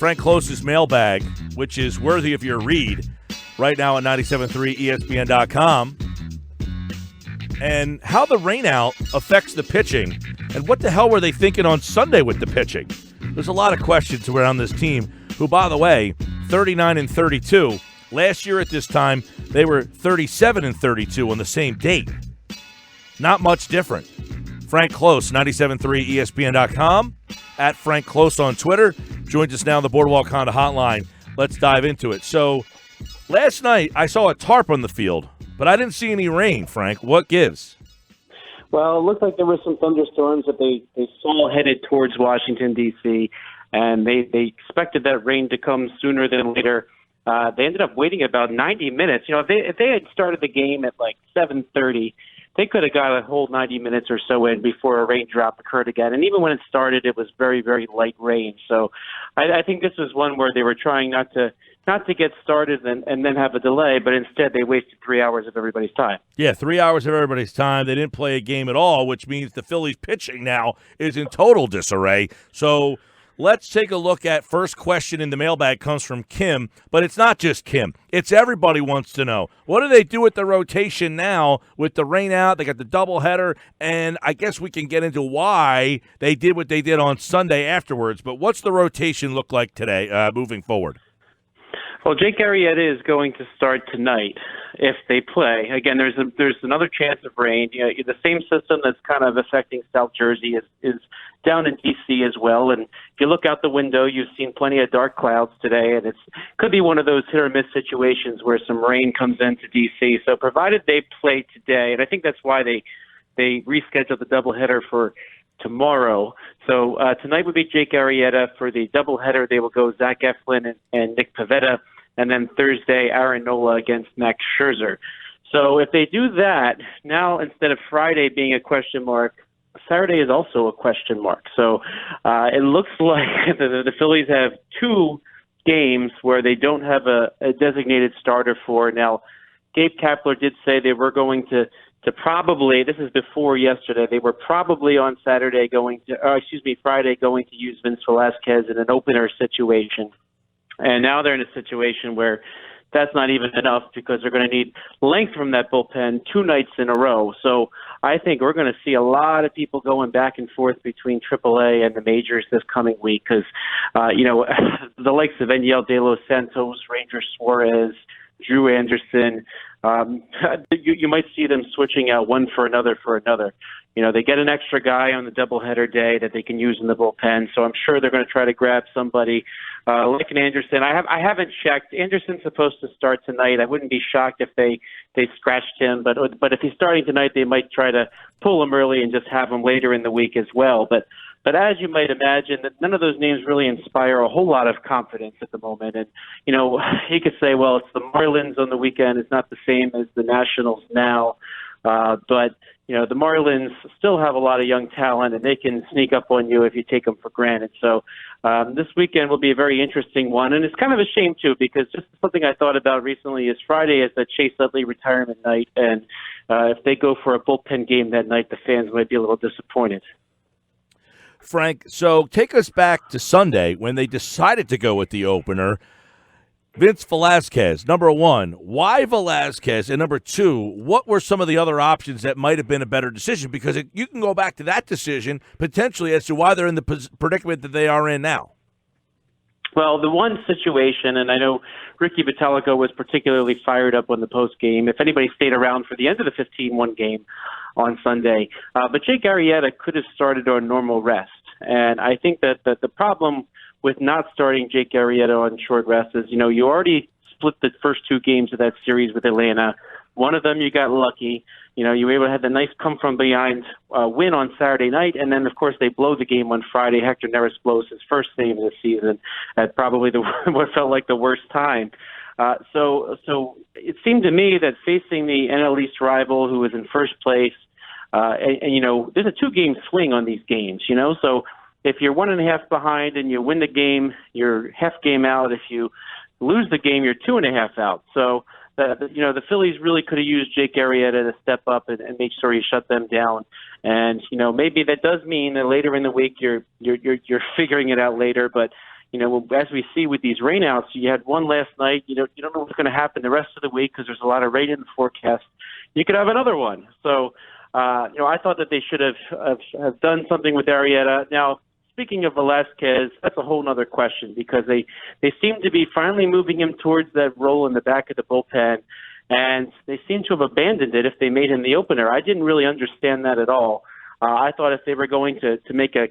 Frank Klose's Mailbag, which is worthy of your read right now at 97.3 ESPN.com. And how the rainout affects the pitching, and what the hell were they thinking on Sunday with the pitching? There's a lot of questions around this team, who, by the way, 39-32. Last year at this time, they were 37-32 on the same date. Not much different. Frank Klose, 97.3 ESPN.com, at Frank Klose on Twitter. Joins us now on the Boardwalk Honda Hotline. Let's dive into it. So, last night I saw a tarp on the field, but I didn't see any rain, Frank. What gives? Well, it looked like there were some thunderstorms that they saw headed towards Washington, D.C., and they expected that rain to come sooner than later. They ended up waiting about 90 minutes. You know, if they had started the game at like 7:30, they could have got a whole 90 minutes or so in before a raindrop occurred again. And even when it started, it was very, very light rain. So I think this was one where they were trying not to get started and then have a delay, but instead they wasted 3 hours of everybody's time. Yeah, 3 hours of everybody's time. They didn't play a game at all, which means the Phillies pitching now is in total disarray. So let's take a look at first question in the mailbag comes from Kim, but it's not just Kim. It's everybody wants to know. What do they do with the rotation now with the rain out? They got the doubleheader, and I guess we can get into why they did what they did on Sunday afterwards. But what's the rotation look like today moving forward? Well, Jake Arrieta is going to start tonight if they play. Again, there's another chance of rain. You know, the same system that's kind of affecting South Jersey is down in D.C. as well. And if you look out the window, you've seen plenty of dark clouds today, and it could be one of those hit-or-miss situations where some rain comes into D.C. So provided they play today, and I think that's why they rescheduled the doubleheader for tomorrow. So tonight would be Jake Arrieta. For the doubleheader, they will go Zach Eflin and Nick Pivetta. And then Thursday, Aaron Nola against Max Scherzer. So if they do that, now instead of Friday being a question mark, Saturday is also a question mark. So it looks like the Phillies have two games where they don't have a designated starter for. Now, Gabe Kapler did say they were going to probably, this is before yesterday, they were probably on Friday going to use Vince Velasquez in an opener situation. And now they're in a situation where that's not even enough because they're going to need length from that bullpen 2 nights in a row. So I think we're going to see a lot of people going back and forth between AAA and the majors this coming week because, the likes of Enyel De Los Santos, Ranger Suarez, Drew Anderson, you might see them switching out one for another. You know, they get an extra guy on the doubleheader day that they can use in the bullpen, so I'm sure they're going to try to grab somebody like an Anderson. I haven't checked. Anderson's supposed to start tonight. I wouldn't be shocked if they scratched him, but if he's starting tonight, they might try to pull him early and just have him later in the week as well. But as you might imagine, that none of those names really inspire a whole lot of confidence at the moment. And, you know, he could say, well, it's the Marlins on the weekend. It's not the same as the Nationals now. But, you know, the Marlins still have a lot of young talent, and they can sneak up on you if you take them for granted. So this weekend will be a very interesting one. And it's kind of a shame, too, because just something I thought about recently is Friday is the Chase Utley retirement night. And if they go for a bullpen game that night, the fans might be a little disappointed. Frank, so take us back to Sunday when they decided to go with the opener. Vince Velasquez, number one, why Velasquez? And number two, what were some of the other options that might have been a better decision? Because you can go back to that decision potentially as to why they're in the predicament that they are in now. Well, the one situation, and I know Ricky Vitalico was particularly fired up on the post game. If anybody stayed around for the end of the 15-1 game on Sunday, but Jake Arrieta could have started on normal rest. And I think that the problem with not starting Jake Arrieta on short rest is, you know, you already split the first 2 games of that series with Atlanta. One of them you got lucky. You know, you were able to have the nice come-from-behind win on Saturday night, and then, of course, they blow the game on Friday. Hector Neris blows his first save of the season at probably what felt like the worst time. So it seemed to me that facing the NL East rival who was in first place, and you know, there's a 2-game swing on these games, you know, so if you're 1.5 behind and you win the game, you're half game out. If you lose the game, you're 2.5 out. So, the Phillies really could have used Jake Arrieta to step up and make sure he shut them down. And, you know, maybe that does mean that later in the week you're figuring it out later. But, as we see with these rainouts, you had one last night. You don't know what's going to happen the rest of the week because there's a lot of rain in the forecast. You could have another one. So, I thought that they should have done something with Arrieta. Now, speaking of Velasquez, that's a whole other question because they seem to be finally moving him towards that role in the back of the bullpen, and they seem to have abandoned it if they made him the opener. I didn't really understand that at all. I thought if they were going to make a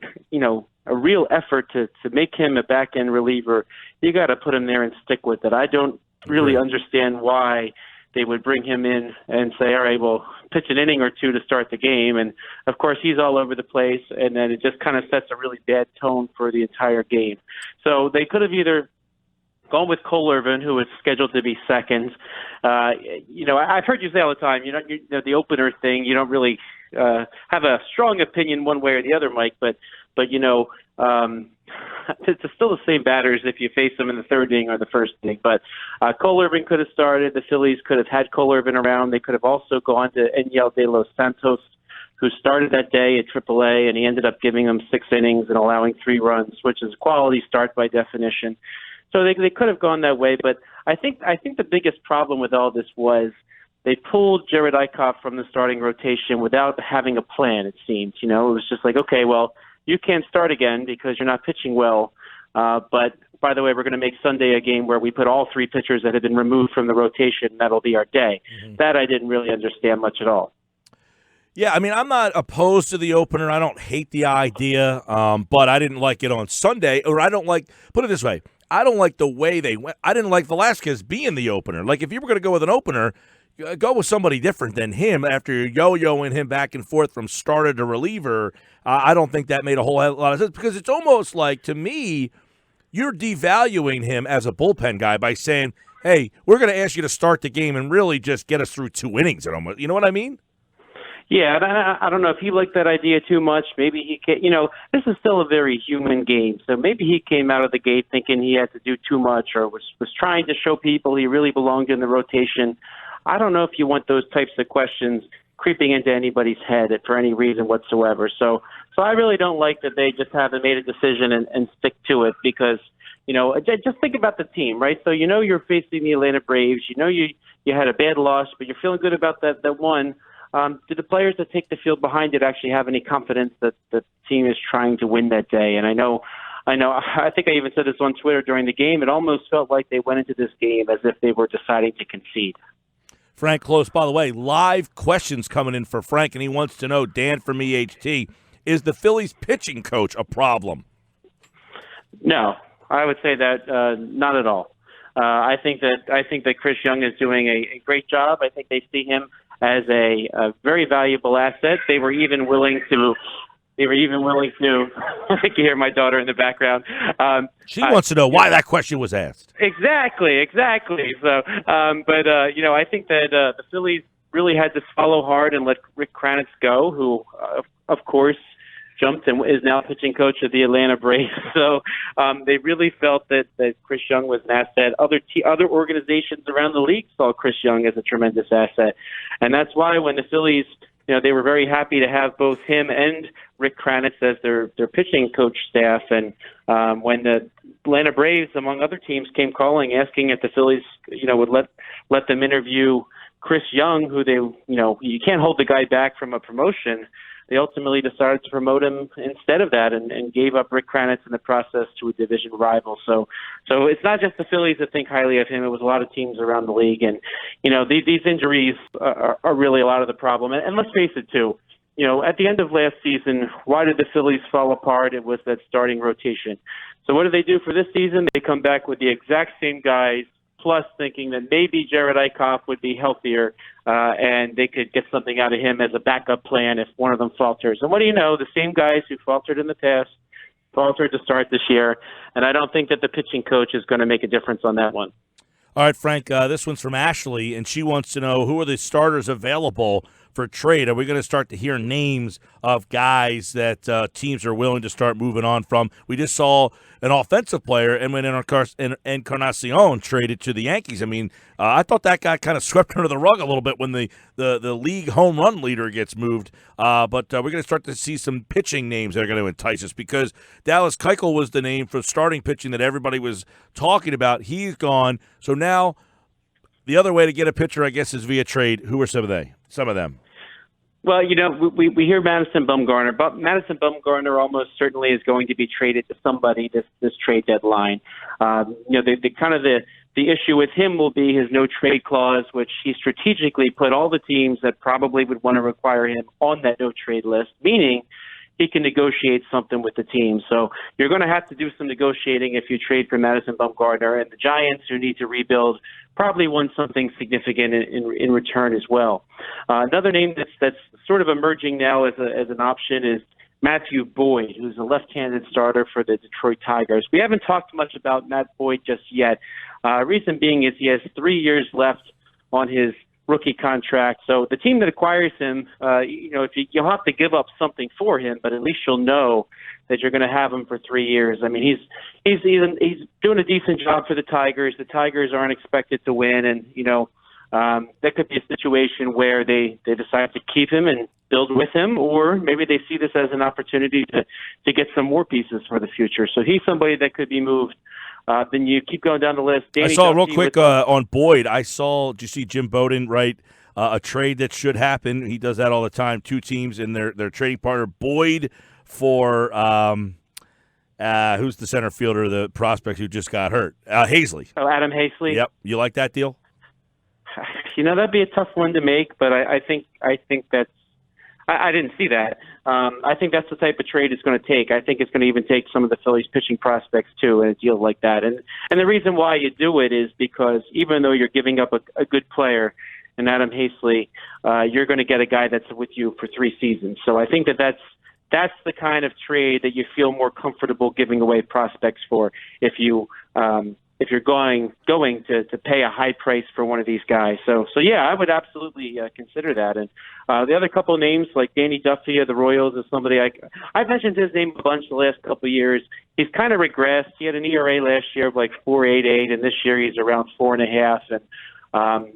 real effort to make him a back-end reliever, you got to put him there and stick with it. I don't really understand why they would bring him in and say, all right, well, pitch an inning or two to start the game. And, of course, he's all over the place, and then it just kind of sets a really bad tone for the entire game. So they could have either gone with Cole Irvin, who is scheduled to be second. I've heard you say all the time, the opener thing, you don't really have a strong opinion one way or the other, Mike, but it's still the same batters if you face them in the third inning or the first inning. But Cole Irvin could have started. The Phillies could have had Cole Irvin around. They could have also gone to Enyel de los Santos, who started that day at AAA, and he ended up giving them 6 innings and allowing 3 runs, which is a quality start by definition. So they could have gone that way. But I think the biggest problem with all this was they pulled Jared Eichhoff from the starting rotation without having a plan, it seemed. It was just like, okay, well, you can't start again because you're not pitching well. But, by the way, we're going to make Sunday a game where we put all 3 pitchers that have been removed from the rotation. That'll be our day. Mm-hmm. That I didn't really understand much at all. Yeah, I mean, I'm not opposed to the opener. I don't hate the idea, but I didn't like it on Sunday. Or put it this way, I don't like the way they went. I didn't like Velasquez being the opener. Like, if you were going to go with an opener, go with somebody different than him after yo-yoing him back and forth from starter to reliever. I don't think that made a whole lot of sense because it's almost like, to me, you're devaluing him as a bullpen guy by saying, hey, we're going to ask you to start the game and really just get us through 2 innings. You know what I mean? Yeah, and I don't know if he liked that idea too much. Maybe he can't, this is still a very human game. So maybe he came out of the gate thinking he had to do too much or was trying to show people he really belonged in the rotation. I don't know if you want those types of questions creeping into anybody's head for any reason whatsoever. So I really don't like that they just haven't made a decision and stick to it because, just think about the team, right? So you're facing the Atlanta Braves. You had a bad loss, but you're feeling good about that one. Do the players that take the field behind it actually have any confidence that the team is trying to win that day? And I think I even said this on Twitter during the game. It almost felt like they went into this game as if they were deciding to concede. Frank Klose, by the way, live questions coming in for Frank, and he wants to know, Dan from EHT, is the Phillies pitching coach a problem? No, I would say that not at all. I think that Chris Young is doing a great job. I think they see him as a very valuable asset. They were even willing to. I can hear my daughter in the background. She wants to know why that question was asked. Exactly. So, I think that the Phillies really had to swallow hard and let Rick Kranitz go, who, of course, jumped and is now pitching coach of the Atlanta Braves. So they really felt that Chris Young was an asset. Other organizations around the league saw Chris Young as a tremendous asset, and that's why when the Phillies, they were very happy to have both him and Rick Kranitz as their pitching coach staff. And when the Atlanta Braves, among other teams, came calling, asking if the Phillies, would let them interview Chris Young, who you can't hold the guy back from a promotion. They ultimately decided to promote him instead of that and gave up Rick Kranitz in the process to a division rival. So it's not just the Phillies that think highly of him. It was a lot of teams around the league. And, these injuries are really a lot of the problem. And let's face it, too. At the end of last season, why did the Phillies fall apart? It was that starting rotation. So what do they do for this season? They come back with the exact same guys, plus thinking that maybe Jared Eichhoff would be healthier and they could get something out of him as a backup plan if one of them falters. And what do you know? The same guys who faltered in the past faltered to start this year, and I don't think that the pitching coach is going to make a difference on that one. All right, Frank, this one's from Ashley, and she wants to know who are the starters available for trade? Are we going to start to hear names of guys that teams are willing to start moving on from? We just saw an offensive player, and when Encarnacion traded to the Yankees. I mean, I thought that got kind of swept under the rug a little bit when the league home run leader gets moved. But we're going to start to see some pitching names that are going to entice us, because Dallas Keuchel was the name for starting pitching that everybody was talking about. He's gone. So now the other way to get a pitcher, I guess, is via trade. Who are some of them? Well, we hear Madison Bumgarner, but Madison Bumgarner almost certainly is going to be traded to somebody this trade deadline. The issue with him will be his no trade clause, which he strategically put all the teams that probably would want to require him on that no trade list, meaning he can negotiate something with the team. So you're going to have to do some negotiating if you trade for Madison Bumgarner, and the Giants, who need to rebuild, probably want something significant in return as well. Another name that's sort of emerging now as an option is Matthew Boyd, who's a left-handed starter for the Detroit Tigers. We haven't talked much about Matt Boyd just yet. Reason being is he has 3 years left on his rookie contract. So the team that acquires him, you'll have to give up something for him, but at least you'll know that you're going to have him for 3 years. I mean, he's doing a decent job for the Tigers. The Tigers aren't expected to win, and that could be a situation where they decide to keep him and build with him, or maybe they see this as an opportunity to get some more pieces for the future. So he's somebody that could be moved. Then you keep going down the list. I saw real quick on Boyd. Did you see Jim Bowden write a trade that should happen? He does that all the time. Two teams and their trading partner. Boyd for who's the center fielder, the prospect who just got hurt? Hazley. Oh, Adam Hazley. Yep. You like that deal? That'd be a tough one to make, but I think that's. I didn't see that. I think that's the type of trade it's going to take. I think it's going to even take some of the Phillies pitching prospects too in a deal like that. And the reason why you do it is because even though you're giving up a good player in Adam Hazley, you're going to get a guy that's with you for 3 seasons. So I think that's the kind of trade that you feel more comfortable giving away prospects for if you're going to pay a high price for one of these guys. So yeah, I would absolutely consider that. And the other couple of names, like Danny Duffy of the Royals, is somebody I've mentioned his name a bunch the last couple of years. He's kind of regressed. He had an ERA last year of like 4.88, and this year he's around 4.5. And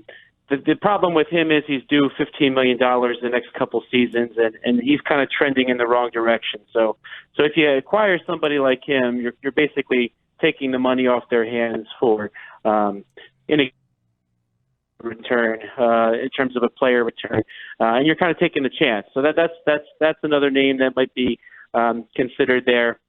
the problem with him is he's due $15 million the next couple seasons, and he's kind of trending in the wrong direction. So if you acquire somebody like him, you're basically taking the money off their hands for in a return in terms of a player return, and you're kind of taking the chance. So that's another name that might be considered there.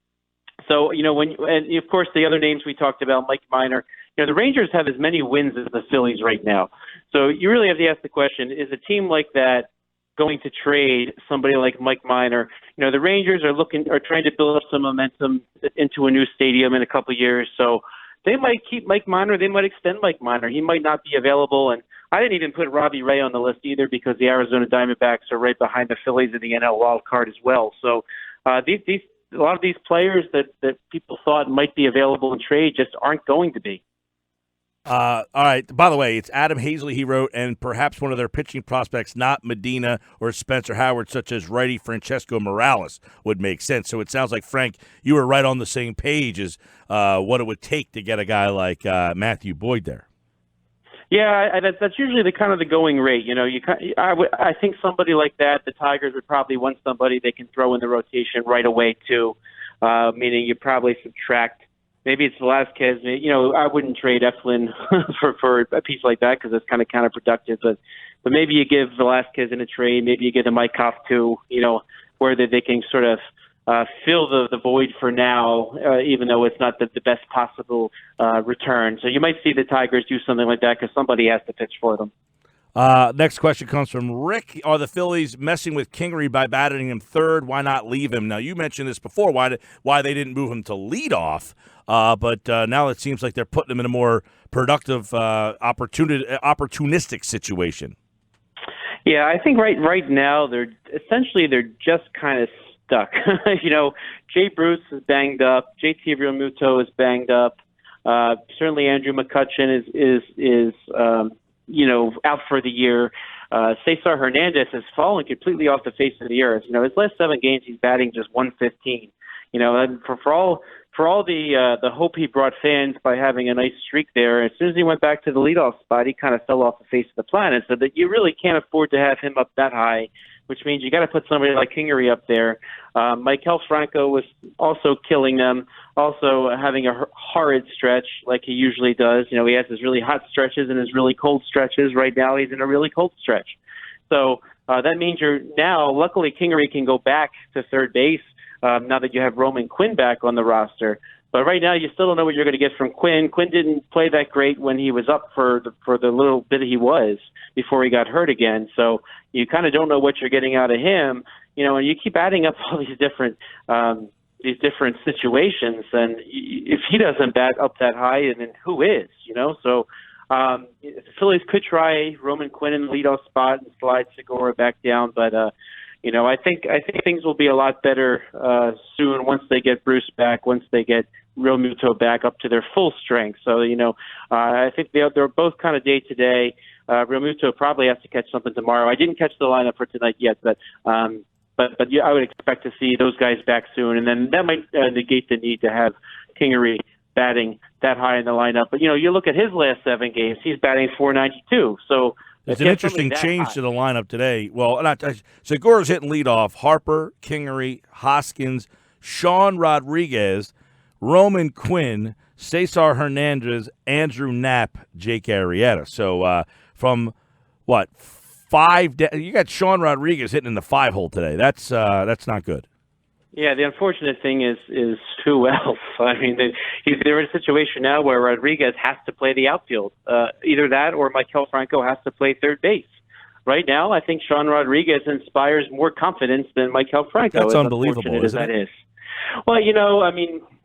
So and of course the other names we talked about, Mike Minor. The Rangers have as many wins as the Phillies right now. So you really have to ask the question: is a team like that going to trade somebody like Mike Minor? The Rangers are trying to build up some momentum into a new stadium in a couple of years. So they might keep Mike Minor. They might extend Mike Minor. He might not be available. And I didn't even put Robbie Ray on the list either, because the Arizona Diamondbacks are right behind the Phillies in the NL wild card as well. So a lot of these players that people thought might be available in trade just aren't going to be. All right. By the way, it's Adam Hazley, he wrote, and perhaps one of their pitching prospects, not Medina or Spencer Howard, such as righty Francesco Morales, would make sense. So it sounds like, Frank, you were right on the same page as what it would take to get a guy like Matthew Boyd there. Yeah, that's usually the kind of the going rate. I think somebody like that, the Tigers would probably want somebody they can throw in the rotation right away too, meaning you probably subtract. Maybe it's Velasquez. I wouldn't trade Eflin for a piece like that because it's kind of counterproductive. But maybe you give Velasquez in a trade. Maybe you get a Maikel too. Where they can sort of fill the void for now, even though it's not the best possible return. So you might see the Tigers do something like that because somebody has to pitch for them. Next question comes from Rick. Are the Phillies messing with Kingery by batting him third? Why not leave him? Now, you mentioned this before, why they didn't move him to lead off, but now it seems like they're putting him in a more productive, opportunistic situation. Yeah, I think right now they're just kind of stuck. Jay Bruce is banged up. JT Realmuto is banged up. Certainly Andrew McCutchen is out for the year. Cesar Hernandez has fallen completely off the face of the earth. His last 7 games, he's batting just 115. And for all the hope he brought fans by having a nice streak there, as soon as he went back to the leadoff spot, he kind of fell off the face of the planet. So that you really can't afford to have him up that high, which means you got to put somebody like Kingery up there. Maikel Franco was also killing them, also having a horrid stretch like he usually does. He has his really hot stretches and his really cold stretches. Right now he's in a really cold stretch. So that means luckily Kingery can go back to third base now that you have Roman Quinn back on the roster. But right now, you still don't know what you're going to get from Quinn. Quinn didn't play that great when he was up for the little bit he was before he got hurt again. So you kind of don't know what you're getting out of him. And you keep adding up all these different situations. And if he doesn't bat up that high, then who is? So the Phillies could try Roman Quinn in the leadoff spot and slide Segura back down, but I think things will be a lot better soon once they get Bruce back, once they get Real Muto back up to their full strength. So, I think they're both kind of day to day. Real Muto probably has to catch something tomorrow. I didn't catch the lineup for tonight yet, but yeah, I would expect to see those guys back soon, and then that might negate the need to have Kingery batting that high in the lineup. But you look at his last 7 games; he's batting .492. So. It's an interesting change to the lineup today. Well, Segura's hitting leadoff. Harper, Kingery, Hoskins, Sean Rodriguez, Roman Quinn, Cesar Hernandez, Andrew Knapp, Jake Arrieta. So from what 5? You got Sean Rodriguez hitting in the 5-hole today. That's not good. Yeah, the unfortunate thing is who else? I mean, they're in a situation now where Rodriguez has to play the outfield. Either that or Maikel Franco has to play third base. Right now, I think Sean Rodriguez inspires more confidence than Maikel Franco. That's unbelievable, isn't it? Well,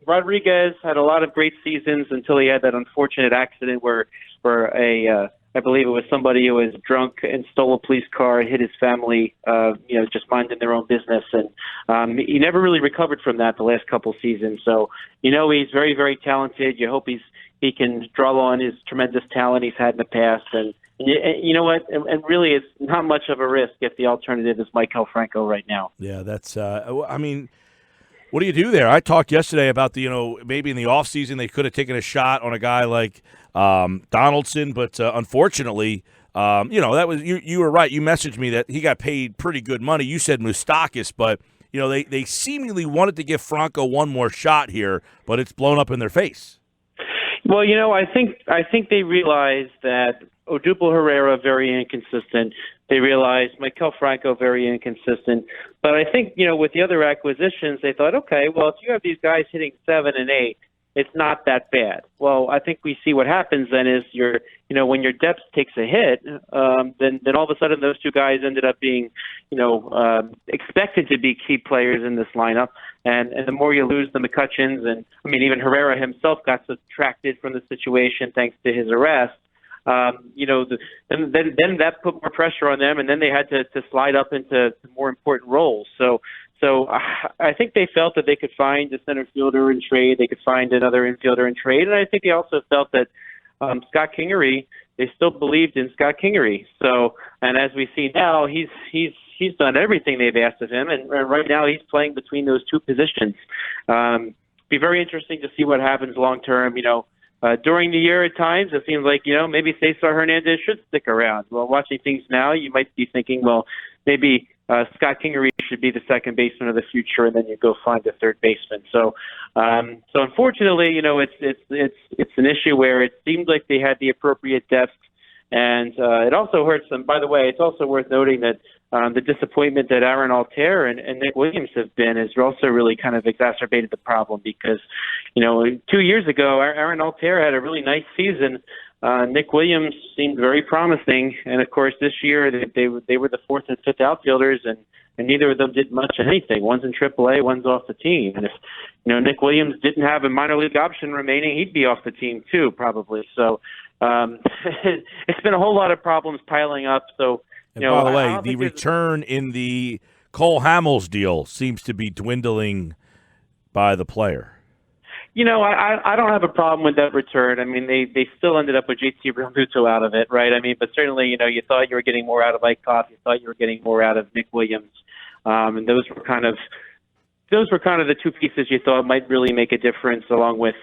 Rodriguez had a lot of great seasons until he had that unfortunate accident where I believe it was somebody who was drunk and stole a police car, hit his family, just minding their own business. And he never really recovered from that the last couple seasons. So, he's very, very talented. You hope he can draw on his tremendous talent he's had in the past. And you know what? And really, it's not much of a risk if the alternative is Maikel Franco right now. Yeah, that's what do you do there? I talked yesterday about maybe in the offseason they could have taken a shot on a guy like Donaldson, but unfortunately, that was you were right. You messaged me that he got paid pretty good money. You said Moustakas, but they seemingly wanted to give Franco one more shot here, but it's blown up in their face. Well, I think they realized that Odubel Herrera very inconsistent. They realized Maikel Franco very inconsistent. But I think with the other acquisitions, they thought, okay, well, if you have these guys hitting 7 and 8. It's not that bad. Well, I think we see what happens then is when your depth takes a hit, then all of a sudden those 2 guys ended up being, expected to be key players in this lineup. And the more you lose the McCutcheons, and even Herrera himself got subtracted from the situation thanks to his arrest. Then that put more pressure on them, and then they had to slide up into more important roles. So I think they felt that they could find a center fielder in trade. They could find another infielder in trade. And I think they also felt that Scott Kingery, they still believed in Scott Kingery. So, and as we see now, he's done everything they've asked of him. And right now he's playing between those 2 positions. Be very interesting to see what happens long term. During the year at times, it seems like, maybe Cesar Hernandez should stick around. Well, watching things now, you might be thinking, well, maybe Scott Kingery should be the second baseman of the future, and then you go find a third baseman. So unfortunately, it's an issue where it seemed like they had the appropriate depth, and it also hurts them. By the way, it's also worth noting that the disappointment that Aaron Altair and Nick Williams have been has also really kind of exacerbated the problem because, 2 years ago, Aaron Altair had a really nice season. Nick Williams seemed very promising, and of course this year they were the 4th and 5th outfielders, and neither of them did much of anything. One's in AAA, one's off the team. And if Nick Williams didn't have a minor league option remaining, he'd be off the team too, probably. So it's been a whole lot of problems piling up. So and by the way, the return in the Cole Hamels deal seems to be dwindling by the player. I don't have a problem with that return. I mean, they still ended up with JT Realmuto out of it, right? I mean, but certainly, you thought you were getting more out of Eichhoff. You thought you were getting more out of Nick Williams. And those were kind of the two pieces you thought might really make a difference, along with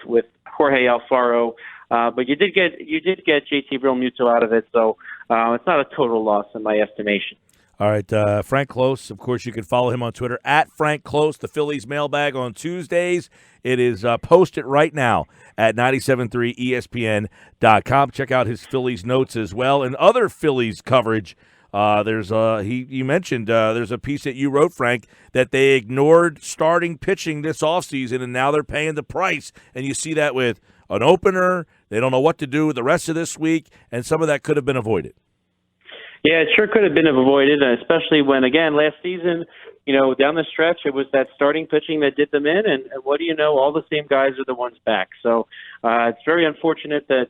Jorge Alfaro. But you did get JT Realmuto out of it, so it's not a total loss in my estimation. All right, Frank Klose, of course, you can follow him on Twitter, at Frank Klose, the Phillies Mailbag on Tuesdays. It is posted right now at 973ESPN.com. Check out his Phillies notes as well and other Phillies coverage. You mentioned there's a piece that you wrote, Frank, that they ignored starting pitching this offseason, and now they're paying the price. And you see that with an opener. They don't know what to do the rest of this week, and some of that could have been avoided. Yeah, it sure could have been avoided, especially when, again, last season, down the stretch, it was that starting pitching that did them in, and what do you know, all the same guys are the ones back. So it's very unfortunate that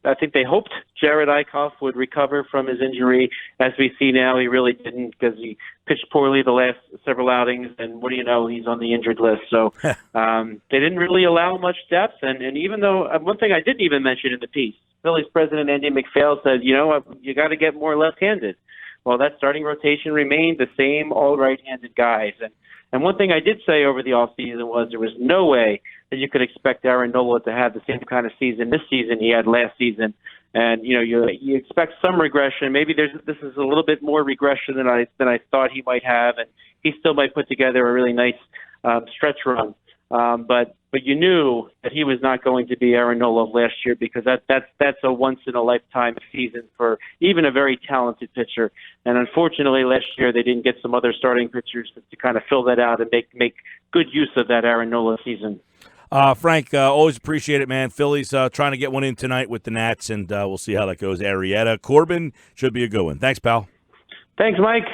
I think they hoped Jared Eichhoff would recover from his injury. As we see now, he really didn't, because he pitched poorly the last several outings, and what do you know, he's on the injured list. So they didn't really allow much depth, and even though one thing I didn't even mention in the piece, Phillies president Andy McPhail said, you got to get more left-handed. Well, that starting rotation remained the same, all right-handed guys. And one thing I did say over the offseason was there was no way that you could expect Aaron Nola to have the same kind of season this season he had last season. And you expect some regression. Maybe this is a little bit more regression than I thought he might have, and he still might put together a really nice stretch run. But you knew that he was not going to be Aaron Nola of last year, because that's a once in a lifetime season for even a very talented pitcher. And unfortunately, last year they didn't get some other starting pitchers to kind of fill that out and make good use of that Aaron Nola season. Frank, always appreciate it, man. Phillies trying to get one in tonight with the Nats, and we'll see how that goes. Arrieta, Corbin should be a good one. Thanks, pal. Thanks, Mike.